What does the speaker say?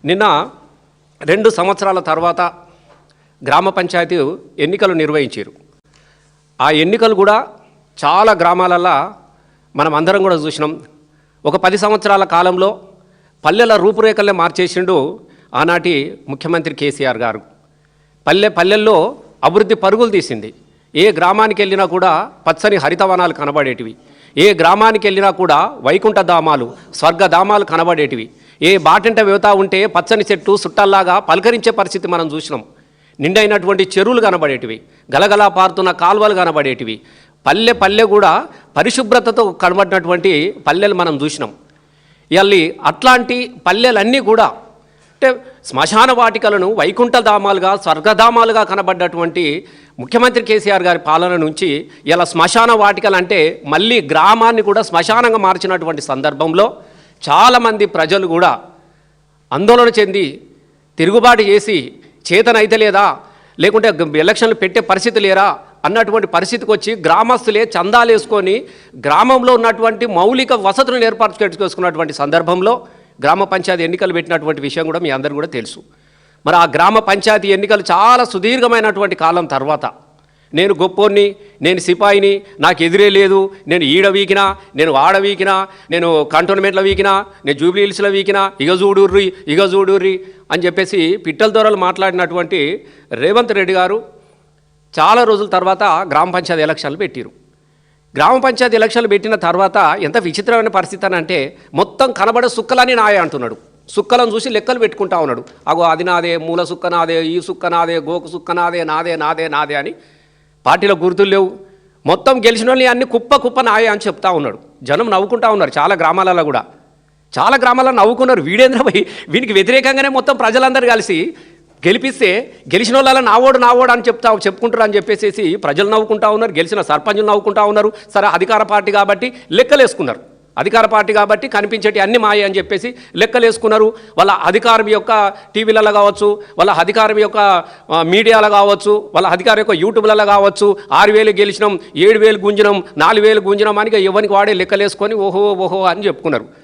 నిన్న 2 సంవత్సరాల తర్వాత గ్రామ పంచాయతీ ఎన్నికలు నిర్వహించారు. ఆ ఎన్నికలు కూడా చాలా గ్రామాలల్లో మనం అందరం కూడా చూసినాం. ఒక 10 సంవత్సరాల కాలంలో పల్లెల రూపురేఖలనే మార్చేసిండు ఆనాటి ముఖ్యమంత్రి కేసీఆర్ గారు. పల్లెల్లో అభివృద్ధి పరుగులు తీసింది. ఏ గ్రామానికి వెళ్ళినా కూడా పచ్చని హరితవనాలు కనబడేటివి. ఏ గ్రామానికి వెళ్ళినా కూడా వైకుంఠ ధామాలు, స్వర్గధామాలు కనబడేటివి. ఏ బాటింట వెళ్తా ఉంటే పచ్చని చెట్టు సుట్టల్లాగా పలకరించే పరిస్థితి మనం చూసినాం. నిండైనటువంటి చెరువులు కనబడేటివి, గలగలా పారుతున్న కాలువలు కనబడేటివి. పల్లె కూడా పరిశుభ్రతతో కనబడినటువంటి పల్లెలు మనం చూసినాం. ఇవాళ అట్లాంటి పల్లెలన్నీ కూడా అంటే శ్మశాన వాటికలను వైకుంఠ ధామాలుగా, స్వర్గధామాలుగా కనబడ్డటువంటి ముఖ్యమంత్రి కేసీఆర్ గారి పాలన నుంచి ఇలా శ్మశాన వాటికలు అంటే మళ్ళీ గ్రామాన్ని కూడా శ్మశానంగా మార్చినటువంటి సందర్భంలో చాలామంది ప్రజలు కూడా ఆందోళన చెంది తిరుగుబాటు చేసి చేతనైతే లేదా, లేకుంటే ఎలక్షన్లు పెట్టే పరిస్థితి లేరా అన్నటువంటి పరిస్థితికి వచ్చి గ్రామస్తులే చందాలు వేసుకొని గ్రామంలో ఉన్నటువంటి మౌలిక వసతులను ఏర్పాటు చేసుకున్నటువంటి సందర్భంలో గ్రామ పంచాయతీ ఎన్నికలు పెట్టినటువంటి విషయం కూడా మీ అందరూ కూడా తెలుసు. మరి ఆ గ్రామ పంచాయతీ ఎన్నికలు చాలా సుదీర్ఘమైనటువంటి కాలం తర్వాత నేను గొప్పోని, నేను సిపాయిని, నాకు ఎదురే లేదు, నేను ఈడ వీకినా, నేను ఆడ వీకినా, నేను కంటోన్మెంట్లో వీకినా, నేను జూబ్లీ హిల్స్లో వీకినా, ఇగ చూడుర్రి అని చెప్పేసి పిట్టల దొరలు మాట్లాడినటువంటి రేవంత్ రెడ్డి గారు చాలా రోజుల తర్వాత గ్రామ పంచాయతీ ఎలక్షన్లు పెట్టారు. గ్రామ పంచాయతీ ఎలక్షన్లు పెట్టిన తర్వాత ఎంత విచిత్రమైన పరిస్థితి అని అంటే మొత్తం కనబడే సుక్కలని నాయ అంటున్నాడు. సుక్కలను చూసి లెక్కలు పెట్టుకుంటా ఉన్నాడు. అగో అది నాదే, మూల సుక్క నాదే, ఈ సుక్క నాదే, గోకు సుక్క నాదే, నాదే అని పార్టీలో గుర్తులు లేవు. మొత్తం గెలిచిన వాళ్ళని అన్ని కుప్ప నాయ అని చెప్తా ఉన్నాడు. జనం నవ్వుకుంటా ఉన్నారు. చాలా గ్రామాలలో నవ్వుకున్నారు. వీనికి వ్యతిరేకంగానే మొత్తం ప్రజలందరూ కలిసి గెలిపిస్తే గెలిచిన వాళ్ళ నావోడు అని చెప్పుకుంటారు అని చెప్పేసి ప్రజలు నవ్వుకుంటా ఉన్నారు. గెలిచిన సర్పంచులు నవ్వుకుంటా ఉన్నారు. సరే అధికార పార్టీ కాబట్టి లెక్కలేసుకున్నారు. అధికార పార్టీ కాబట్టి కనిపించేటి అన్ని మాయ అని చెప్పేసి లెక్కలేసుకున్నారు. వాళ్ళ అధికారం యొక్క టీవీలలో కావచ్చు, వాళ్ళ అధికారం యొక్క మీడియాలో కావచ్చు, వాళ్ళ అధికారం యొక్క యూట్యూబ్లలో కావచ్చు, 6,000 గెలిచినాం, 7,000 గుంజినాం, 4,000 గుంజినాం అని ఎవరికి వాడే లెక్కలేసుకొని ఓహో అని చెప్పుకున్నారు.